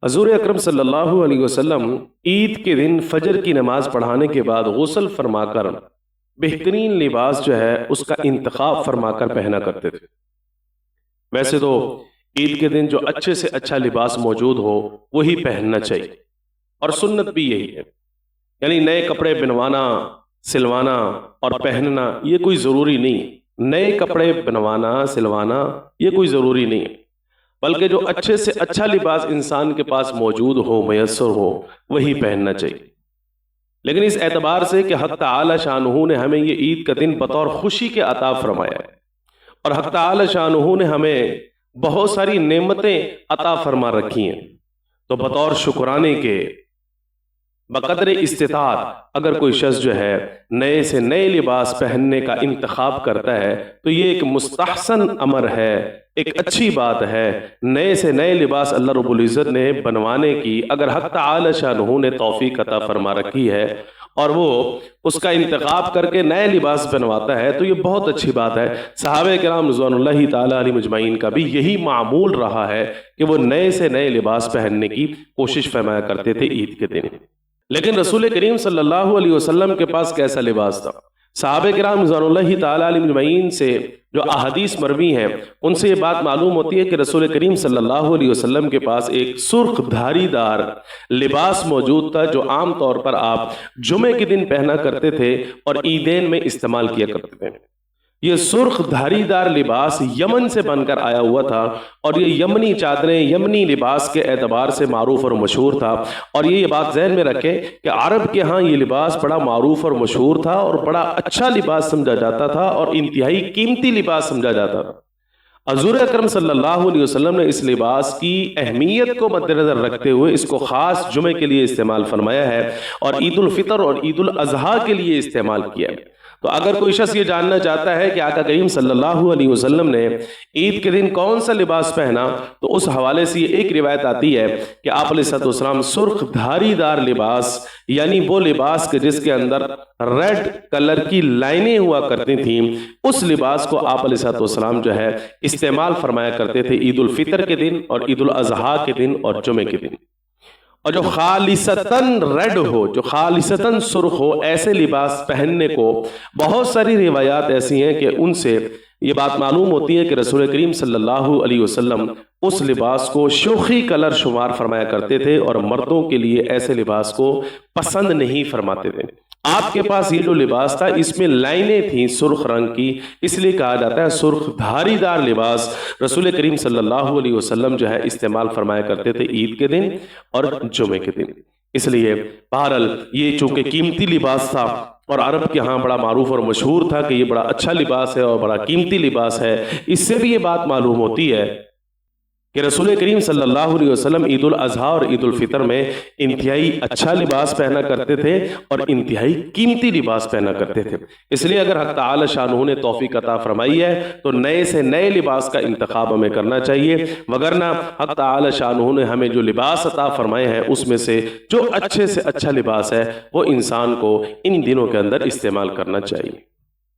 حضور اکرم صلی اللہ علیہ وسلم عید کے دن فجر کی نماز پڑھانے کے بعد غسل فرما کر بہترین لباس جو ہے اس کا انتخاب فرما کر پہنا کرتے تھے۔ ویسے تو عید کے دن جو اچھے سے اچھا لباس موجود ہو وہی پہننا چاہیے، اور سنت بھی یہی ہے، یعنی نئے کپڑے بنوانا، سلوانا اور پہننا یہ کوئی ضروری نہیں۔ نئے کپڑے بنوانا، سلوانا یہ کوئی ضروری نہیں ہے، بلکہ جو اچھے سے اچھا لباس انسان کے پاس موجود ہو، میسر ہو، وہی پہننا چاہیے۔ لیکن اس اعتبار سے کہ حق تعالی شانہ نے ہمیں یہ عید کا دن بطور خوشی کے عطا فرمایا ہے، اور حق تعالی شانہ نے ہمیں بہت ساری نعمتیں عطا فرما رکھی ہیں، تو بطور شکرانے کے بقدر استطاعت اگر کوئی شخص جو ہے نئے سے نئے لباس پہننے کا انتخاب کرتا ہے تو یہ ایک مستحسن امر ہے، ایک اچھی بات ہے۔ نئے سے نئے لباس اللہ رب العزت نے بنوانے کی اگر حق تعالی شانہ نے توفیق عطا فرما رکھی ہے اور وہ اس کا انتخاب کر کے نئے لباس بنواتا ہے تو یہ بہت اچھی بات ہے۔ صحابہ کرام رضوان اللہ تعالی علیہم اجمعین کا بھی یہی معمول رہا ہے کہ وہ نئے سے نئے لباس پہننے کی کوشش فرمایا کرتے تھے عید کے دن۔ لیکن رسول کریم صلی اللہ علیہ وسلم کے پاس کیسا لباس تھا؟ صحابہ کرام رضوان اللہ تعالی علیہم اجمعین سے جو احادیث مروی ہیں ان سے یہ بات معلوم ہوتی ہے کہ رسول کریم صلی اللہ علیہ وسلم کے پاس ایک سرخ دھاری دار لباس موجود تھا جو عام طور پر آپ جمعے کے دن پہنا کرتے تھے اور عیدین میں استعمال کیا کرتے تھے۔ یہ سرخ دھاری دار لباس یمن سے بن کر آیا ہوا تھا، اور یہ یمنی چادریں یمنی لباس کے اعتبار سے معروف اور مشہور تھا۔ اور یہ بات ذہن میں رکھیں کہ عرب کے ہاں یہ لباس بڑا معروف اور مشہور تھا اور بڑا اچھا لباس سمجھا جاتا تھا اور انتہائی قیمتی لباس سمجھا جاتا تھا۔ حضور اکرم صلی اللہ علیہ وسلم نے اس لباس کی اہمیت کو مد نظر رکھتے ہوئے اس کو خاص جمعے کے لیے استعمال فرمایا ہے اور عید الفطر اور عید الاضحیٰ کے لیے استعمال کیا ہے۔ تو اگر کوئی شخص یہ جاننا چاہتا ہے کہ آقا کریم صلی اللہ علیہ وسلم نے عید کے دن کون سا لباس پہنا تو اس حوالے سے یہ ایک روایت آتی ہے کہ آپ علیہ السلام سرخ دھاری دار لباس، یعنی وہ لباس کے جس کے اندر ریڈ کلر کی لائنیں ہوا کرتی تھیں، اس لباس کو آپ علیہ السلام جو ہے استعمال فرمایا کرتے تھے عید الفطر کے دن اور عید الاضحیٰ کے دن اور جمعے کے دن۔ اور جو خالصتاً ریڈ ہو، جو خالصتاً سرخ ہو، ایسے لباس پہننے کو بہت ساری روایات ایسی ہیں کہ ان سے یہ بات معلوم ہوتی ہے کہ رسول کریم صلی اللہ علیہ وسلم اس لباس کو شوخی کلر شمار فرمایا کرتے تھے اور مردوں کے لیے ایسے لباس کو پسند نہیں فرماتے تھے۔ آپ کے پاس یہ جو لباس تھا اس میں لائنیں تھیں سرخ رنگ کی، اس لیے کہا جاتا ہے سرخ دھاری دار لباس رسول کریم صلی اللہ علیہ وسلم جو ہے استعمال فرمایا کرتے تھے عید کے دن اور جمعے کے دن۔ اس لیے بہرحال یہ چونکہ قیمتی لباس تھا اور عرب کے ہاں بڑا معروف اور مشہور تھا کہ یہ بڑا اچھا لباس ہے اور بڑا قیمتی لباس ہے، اس سے بھی یہ بات معلوم ہوتی ہے کہ رسول کریم صلی اللہ علیہ وسلم عید الاضحیٰ اور عید الفطر میں انتہائی اچھا لباس پہنا کرتے تھے اور انتہائی قیمتی لباس پہنا کرتے تھے۔ اس لیے اگر حق تعالی شانہ نے توفیق عطا فرمائی ہے تو نئے سے نئے لباس کا انتخاب ہمیں کرنا چاہیے، وگرنہ حق تعالی شانہ نے ہمیں جو لباس عطا فرمائے ہیں اس میں سے جو اچھے سے اچھا لباس ہے وہ انسان کو ان دنوں کے اندر استعمال کرنا چاہیے۔